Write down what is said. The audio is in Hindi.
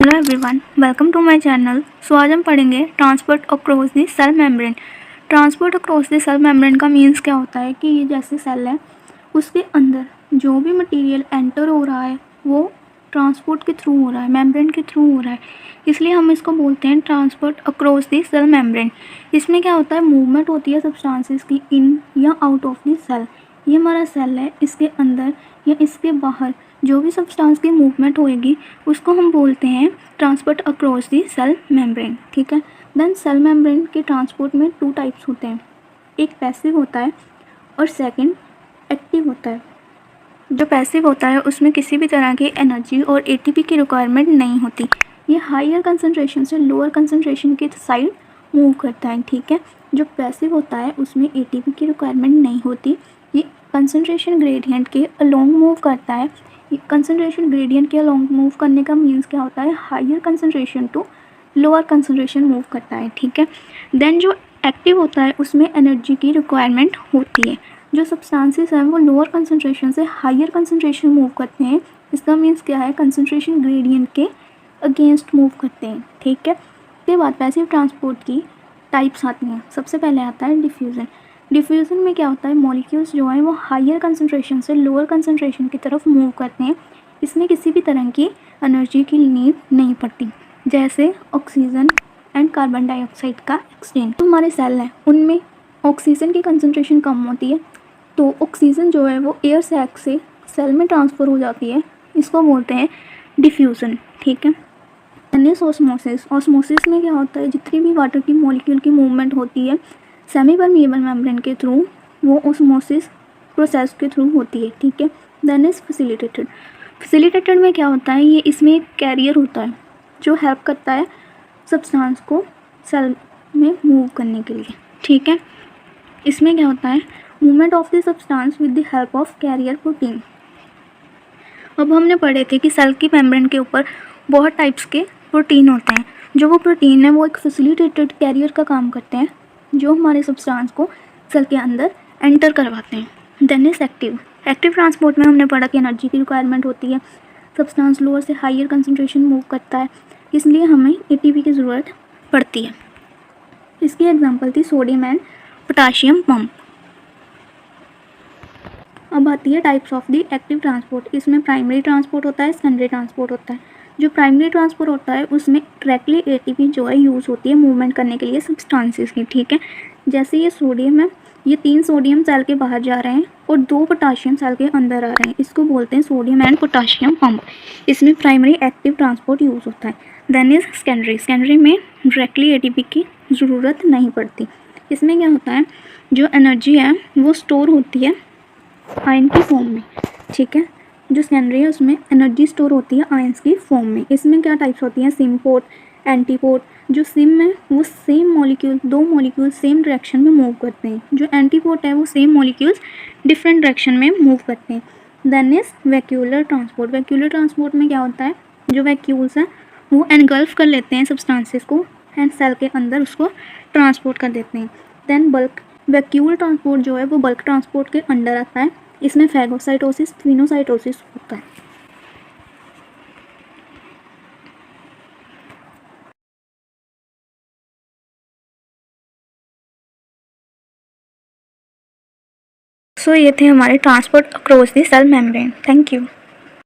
Hello everyone, welcome to my channel. So आज हम पढ़ेंगे transport across the cell membrane. Transport across the cell membrane का मीन्स क्या होता है कि ये जैसे सेल है उसके अंदर जो भी मटेरियल एंटर हो रहा है वो ट्रांसपोर्ट के थ्रू हो रहा है, मेम्ब्रेन के थ्रू हो रहा है, इसलिए हम इसको बोलते हैं transport across the cell membrane. इसमें क्या होता है, मूवमेंट होती है सब्सटेंसेस की इन या आउट ऑफ द सेल। ये हमारा सेल है, इसके अंदर या इसके बाहर जो भी सब्सटेंस की मूवमेंट होएगी उसको हम बोलते हैं transport across the cell membrane. ठीक है। देन सेल मेम्ब्रेन के ट्रांसपोर्ट में 2 टाइप्स होते हैं, एक पैसिव होता है और सेकंड एक्टिव होता है। जो पैसिव होता है उसमें किसी भी तरह की एनर्जी और एटीपी की रिक्वायरमेंट नहीं होती, ये हायर कंसनट्रेशन से लोअर कंसनट्रेशन की साइड मूव करता है। ठीक है। जो पैसिव होता है उसमें एटीपी की रिक्वायरमेंट नहीं होती, ये कंसनट्रेशन ग्रेडियंट के अलोंग मूव करता है। कंसनट्रेशन ग्रेडियंट के अलोंग मूव करने का मीन्स क्या होता है, higher concentration to lower concentration move करता है। ठीक है। देन जो एक्टिव होता है उसमें एनर्जी की रिक्वायरमेंट होती है। जो सब्सटेंसेस हैं वो लोअर कंसनट्रेशन से हायर कंसनट्रेशन मूव करते हैं, इसका मीन्स क्या है, कंसनट्रेशन ग्रेडियंट के अगेंस्ट मूव करते हैं। ठीक है। उसके बाद पैसिव ट्रांसपोर्ट की टाइप्स आती हैं। सबसे पहले आता है डिफ्यूज़न। डिफ्यूज़न में क्या होता है, मॉलिक्यूल्स जो हैं वो हायर कंसनट्रेशन से लोअर कंसनट्रेशन की तरफ मूव करते हैं, इसमें किसी भी तरह की एनर्जी की नीड नहीं पड़ती, जैसे ऑक्सीजन एंड कार्बन डाइऑक्साइड का एक्सचेंज। तो हमारे सेल हैं उनमें ऑक्सीजन की कंसनट्रेशन कम होती है, तो ऑक्सीजन जो है वो एयर सैक से सेल में ट्रांसफ़र हो जाती है, इसको बोलते हैं डिफ्यूज़न। ठीक है। ऑस्मोसिस। ऑस्मोसिस में क्या होता है, जितनी भी वाटर की मॉलिक्यूल की मूवमेंट होती है सेमी परमिएबल मेम्ब्रेन के थ्रू, वो ऑस्मोसिस प्रोसेस के थ्रू होती है। ठीक है। Then is facilitated. फैसिलिटेटेड में क्या होता है, ये इसमें एक कैरियर होता है जो हेल्प करता है सब्सटेंस को सेल में मूव करने के लिए। ठीक है। इसमें क्या होता है, movement of the substance with the help of carrier protein. अब हमने पढ़े थे कि सेल की मेम्ब्रेन के ऊपर बहुत टाइप्स के प्रोटीन होते हैं। जो वो प्रोटीन है वो एक फैसिलिटेटेड कैरियर का काम करते हैं जो हमारे सब्सटेंस को सेल के अंदर एंटर करवाते हैं। Then is active. Active transport में हमने पढ़ा कि एनर्जी की रिक्वायरमेंट होती है, सब्सटेंस लोअर से हायर कंसनट्रेशन मूव करता है, इसलिए हमें एटीपी की ज़रूरत पड़ती है। इसकी एग्जांपल थी सोडियम एंड पोटाशियम पंप। अब आती है types of the active transport. इसमें प्राइमरी ट्रांसपोर्ट होता है, सेकेंडरी ट्रांसपोर्ट होता है। जो प्राइमरी ट्रांसपोर्ट होता है उसमें डायरेक्टली एटीपी जो है यूज़ होती है मूवमेंट करने के लिए सब्सटेंसेस की। ठीक है। जैसे ये सोडियम है, ये 3 सोडियम सेल के बाहर जा रहे हैं और 2 पोटाशियम सेल के अंदर आ रहे हैं, इसको बोलते हैं सोडियम एंड पोटाशियम पंप। इसमें प्राइमरी एक्टिव ट्रांसपोर्ट यूज़ होता है। Then is secondary. सेकेंडरी में डायरेक्टली एटीपी की ज़रूरत नहीं पड़ती। इसमें क्या होता है, जो एनर्जी है वो स्टोर होती है आयन की फॉर्म में। ठीक है। जो सेकेंडरी है उसमें एनर्जी स्टोर होती है आयंस की फॉर्म में। इसमें क्या टाइप्स होती हैं, सिम पोर्ट, एंटीपोर्ट। जो सिम है वो same molecule, 2 molecule same direction में मूव करते हैं। जो एंटीपोर्ट है वो सेम मॉलिक्यूल्स डिफरेंट डायरेक्शन में मूव करते हैं। Then is vacuolar transport. Vacuolar transport में क्या होता है, जो वैक्यूल्स हैं वो एनगल्फ कर लेते हैं सब्सटेंसेस को एंड सेल के अंदर उसको ट्रांसपोर्ट कर देते हैं। Then bulk. वैक्यूल ट्रांसपोर्ट जो है वो बल्क ट्रांसपोर्ट के अंडर आता है, इसमें फैगोसाइटोसिस, फिनोसाइटोसिस होता है। सो ये थे हमारे transport across the cell membrane. Thank you.